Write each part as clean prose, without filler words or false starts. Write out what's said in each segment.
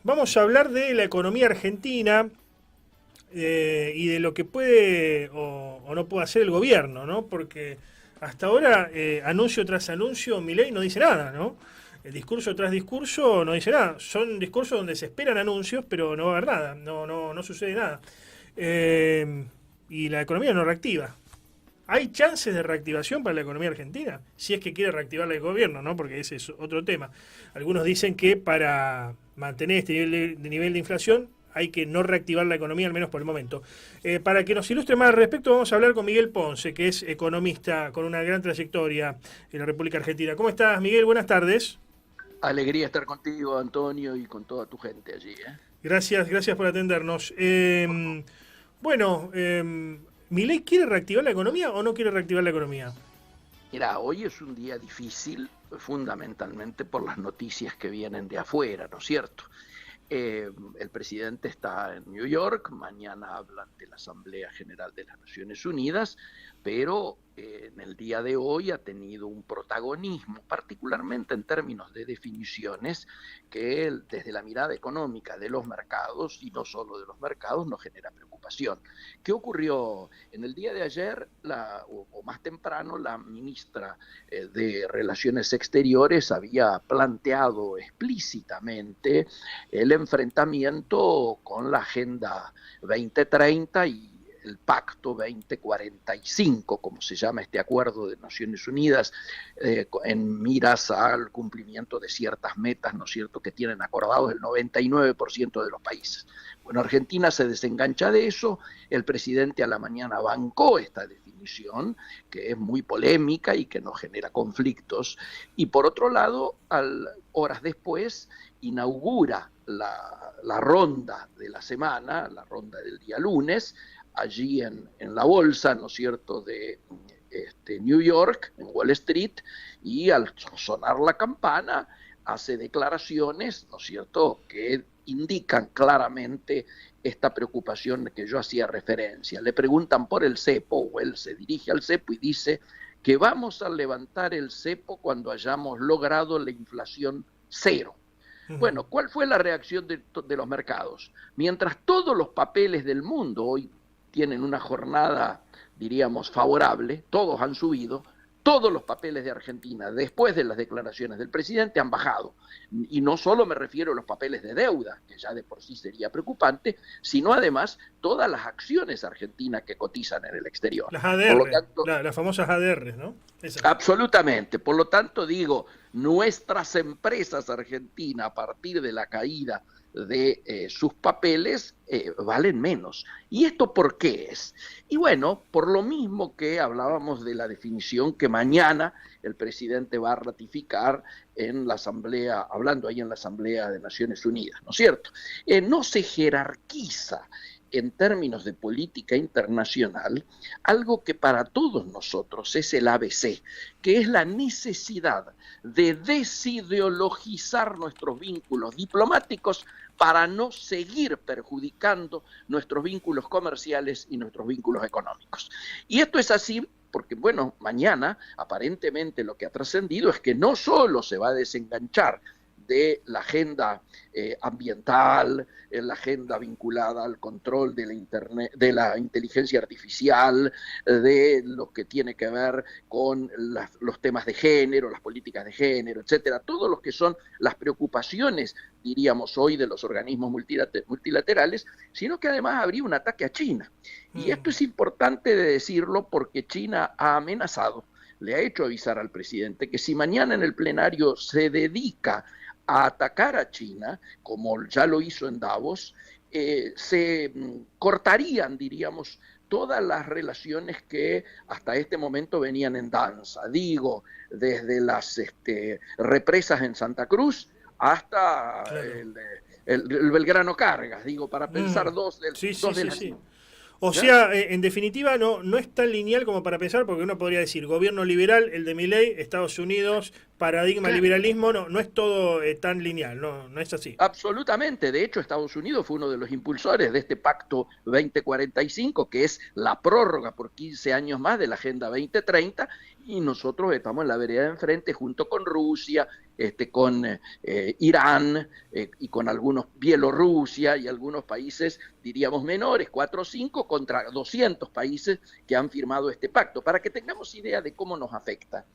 vamos a hablar de la economía argentina y de lo que puede o no puede hacer el gobierno, ¿no? Porque hasta ahora, anuncio tras anuncio, Milei no dice nada, ¿no? El discurso tras discurso no dice nada. Son discursos donde se esperan anuncios, pero no va a haber nada, no sucede nada. Eh, y la economía no reactiva. ¿Hay chances de reactivación para la economía argentina? Si es que quiere reactivarla el gobierno, ¿no? Porque ese es otro tema. Algunos dicen que para mantener este nivel de inflación hay que no reactivar la economía, al menos por el momento. Para que nos ilustre más al respecto, vamos a hablar con Miguel Ponce, que es economista con una gran trayectoria en la República Argentina. ¿Cómo estás, Miguel? Buenas tardes. Alegría estar contigo, Antonio, y con toda tu gente allí, ¿eh? Gracias por atendernos. Bueno, ¿Milei quiere reactivar la economía o no quiere reactivar la economía? Mira, hoy es un día difícil, fundamentalmente por las noticias que vienen de afuera, ¿no es cierto? El presidente está en New York, mañana habla ante la Asamblea General de las Naciones Unidas, pero en el día de hoy ha tenido un protagonismo, particularmente en términos de definiciones, que desde la mirada económica de los mercados, y no solo de los mercados, nos genera preocupación. ¿Qué ocurrió? En el día de ayer, o más temprano, la ministra de Relaciones Exteriores había planteado explícitamente el enfrentamiento con la Agenda 2030 y el Pacto 2045, como se llama este acuerdo de Naciones Unidas, en miras al cumplimiento de ciertas metas, ¿no es cierto?, que tienen acordados el 99% de los países. Bueno, Argentina se desengancha de eso, el presidente a la mañana bancó esta definición, que es muy polémica y que nos genera conflictos, y por otro lado, horas después, inaugura la ronda de la semana, la ronda del día lunes, allí en la bolsa, ¿no es cierto?, de New York, en Wall Street, y al sonar la campana hace declaraciones, ¿no es cierto?, que indican claramente esta preocupación que yo hacía referencia. Le preguntan por el cepo, o él se dirige al cepo y dice que vamos a levantar el cepo cuando hayamos logrado la inflación cero. Bueno, ¿cuál fue la reacción de los mercados? Mientras todos los papeles del mundo hoy tienen una jornada, diríamos, favorable, todos han subido, todos los papeles de Argentina, después de las declaraciones del presidente, han bajado. Y no solo me refiero a los papeles de deuda, que ya de por sí sería preocupante, sino además todas las acciones argentinas que cotizan en el exterior. Las Por lo ADR, tanto, las famosas ADR, ¿no? Esas. absolutamente. Por lo tanto, digo, nuestras empresas argentinas, a partir de la caída de sus papeles, valen menos. ¿Y esto por qué es? Y bueno, por lo mismo que hablábamos de la definición que mañana el presidente va a ratificar en la Asamblea, hablando ahí en la Asamblea de Naciones Unidas, ¿no es cierto? No se jerarquiza en términos de política internacional, algo que para todos nosotros es el ABC, que es la necesidad de desideologizar nuestros vínculos diplomáticos para no seguir perjudicando nuestros vínculos comerciales y nuestros vínculos económicos. Y esto es así porque, bueno, mañana aparentemente lo que ha trascendido es que no solo se va a desenganchar de la agenda ambiental, la agenda vinculada al control de la internet, de la inteligencia artificial, de lo que tiene que ver con los temas de género, las políticas de género, etcétera, todos los que son las preocupaciones, diríamos hoy, de los organismos multilaterales, sino que además habría un ataque a China. Y esto es importante de decirlo porque China ha amenazado, le ha hecho avisar al presidente que si mañana en el plenario se dedica a atacar a China, como ya lo hizo en Davos, se cortarían, diríamos, todas las relaciones que hasta este momento venían en danza. Digo, desde las represas en Santa Cruz hasta Claro. el Belgrano Cargas, digo, para Mm, pensar sí, sí, dos de sí, las... sí. O ¿Eh? sea, en definitiva, no es tan lineal como para pensar, porque uno podría decir gobierno liberal, el de Milei, Estados Unidos, paradigma Claro. liberalismo, no es todo tan lineal, no es así. Absolutamente. De hecho, Estados Unidos fue uno de los impulsores de este Pacto 2045, que es la prórroga por 15 años más de la Agenda 2030, y nosotros estamos en la vereda de enfrente junto con Rusia con Irán y con algunos, Bielorrusia y algunos países, diríamos, menores, 4 o 5 contra 200 países que han firmado este pacto, para que tengamos idea de cómo nos afecta.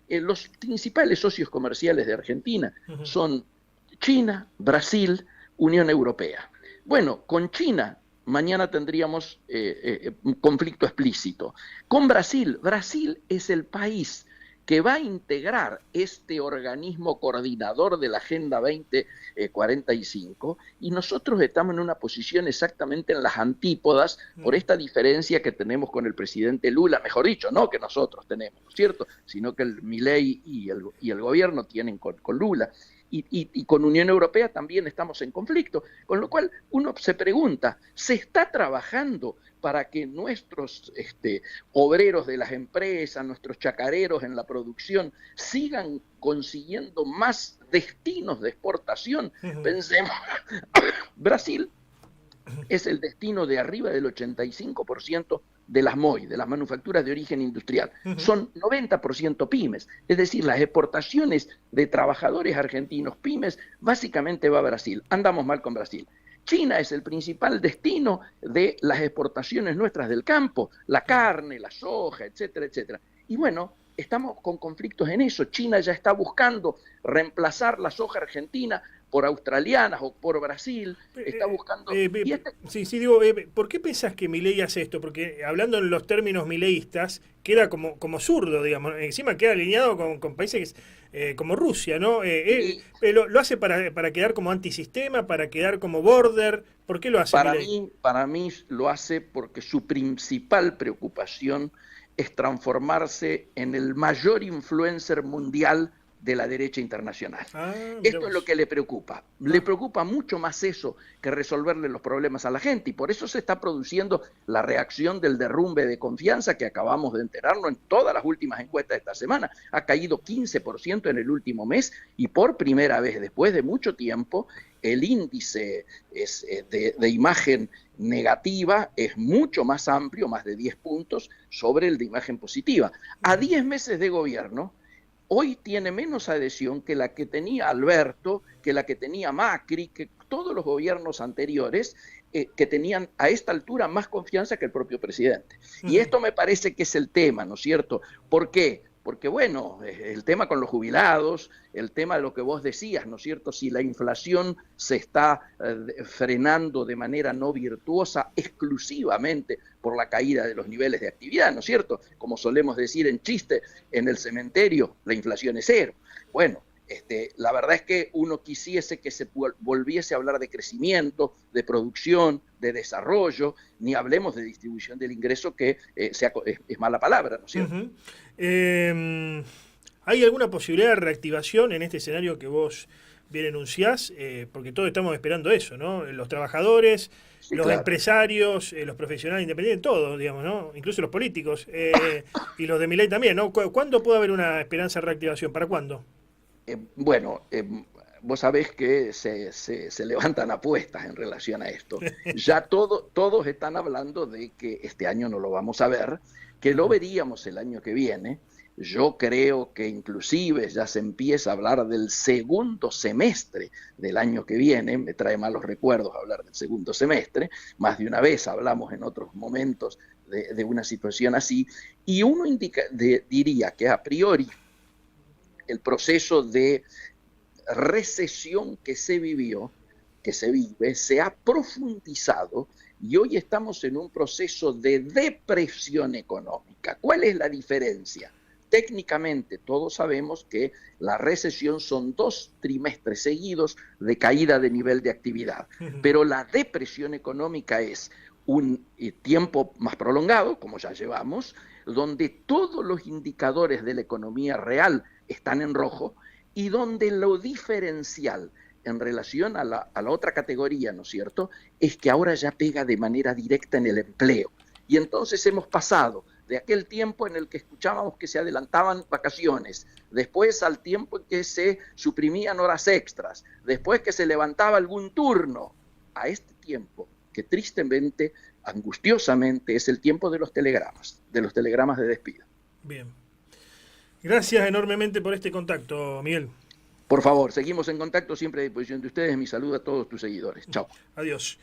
Los principales socios comerciales de Argentina son China, Brasil, Unión Europea. Bueno, con China mañana tendríamos un conflicto explícito. Con Brasil, Brasil es el país que va a integrar este organismo coordinador de la Agenda 2045, y nosotros estamos en una posición exactamente en las antípodas por esta diferencia que tenemos con el presidente Lula, mejor dicho, no que nosotros tenemos, ¿no es cierto?, sino que el Milei y el gobierno tienen con Lula. Y con Unión Europea también estamos en conflicto, con lo cual uno se pregunta, ¿se está trabajando para que nuestros obreros de las empresas, nuestros chacareros en la producción, sigan consiguiendo más destinos de exportación? Pensemos, Brasil es el destino de arriba del 85% de las MOI, de las manufacturas de origen industrial. Son 90% pymes, es decir, las exportaciones de trabajadores argentinos pymes básicamente va a Brasil. Andamos mal con Brasil. China es el principal destino de las exportaciones nuestras del campo, la carne, la soja, etcétera, etcétera. Y bueno, estamos con conflictos en eso. China ya está buscando reemplazar la soja argentina por australianas o por Brasil, está buscando... Sí, digo, ¿por qué pensás que Milei hace esto? Porque hablando en los términos mileístas, queda como zurdo, digamos, encima queda alineado con países como Rusia, ¿no? ¿Lo hace para quedar como antisistema, para quedar como border? ¿Por qué lo hace Milei? Para mí lo hace porque su principal preocupación es transformarse en el mayor influencer mundial de la derecha internacional. Esto es lo que le preocupa. Le preocupa mucho más eso que resolverle los problemas a la gente, y por eso se está produciendo la reacción del derrumbe de confianza que acabamos de enterarnos en todas las últimas encuestas de esta semana. Ha caído 15% en el último mes, y por primera vez después de mucho tiempo el índice de imagen negativa es mucho más amplio, más de 10 puntos sobre el de imagen positiva. A 10 meses de gobierno, hoy tiene menos adhesión que la que tenía Alberto, que la que tenía Macri, que todos los gobiernos anteriores que tenían a esta altura más confianza que el propio presidente. Y esto me parece que es el tema, ¿no es cierto? ¿Por qué? Porque, bueno, el tema con los jubilados, el tema de lo que vos decías, ¿no es cierto? Si la inflación se está frenando de manera no virtuosa exclusivamente por la caída de los niveles de actividad, ¿no es cierto? Como solemos decir en chiste, en el cementerio la inflación es cero. Bueno, la verdad es que uno quisiese que se volviese a hablar de crecimiento, de producción, de desarrollo, ni hablemos de distribución del ingreso, que es mala palabra, ¿no es cierto? ¿Hay alguna posibilidad de reactivación en este escenario que vos bien enunciás? Porque todos estamos esperando eso, ¿no? Los trabajadores, sí, los empresarios, los profesionales independientes, todos, digamos, ¿no? Incluso los políticos y los de Milei también, ¿no? ¿Cuándo puede haber una esperanza de reactivación? ¿Para cuándo? Vos sabés que se levantan apuestas en relación a esto. Ya todos están hablando de que este año no lo vamos a ver, que lo veríamos el año que viene. Yo creo que inclusive ya se empieza a hablar del segundo semestre del año que viene. Me trae malos recuerdos hablar del segundo semestre. Más de una vez hablamos en otros momentos de una situación así. Y uno diría que a priori el proceso de recesión que se vive, se ha profundizado, y hoy estamos en un proceso de depresión económica. ¿Cuál es la diferencia? Técnicamente todos sabemos que la recesión son 2 trimestres seguidos de caída de nivel de actividad, pero la depresión económica es un tiempo más prolongado, como ya llevamos, donde todos los indicadores de la economía real están en rojo, y donde lo diferencial en relación a la otra categoría, ¿no es cierto?, es que ahora ya pega de manera directa en el empleo. Y entonces hemos pasado de aquel tiempo en el que escuchábamos que se adelantaban vacaciones, después al tiempo en que se suprimían horas extras, después que se levantaba algún turno, a este tiempo que tristemente, angustiosamente, es el tiempo de los telegramas de despido. Bien. Gracias enormemente por este contacto, Miguel. Por favor, seguimos en contacto, siempre a disposición de ustedes. Mi saludo a todos tus seguidores. Chao. Adiós.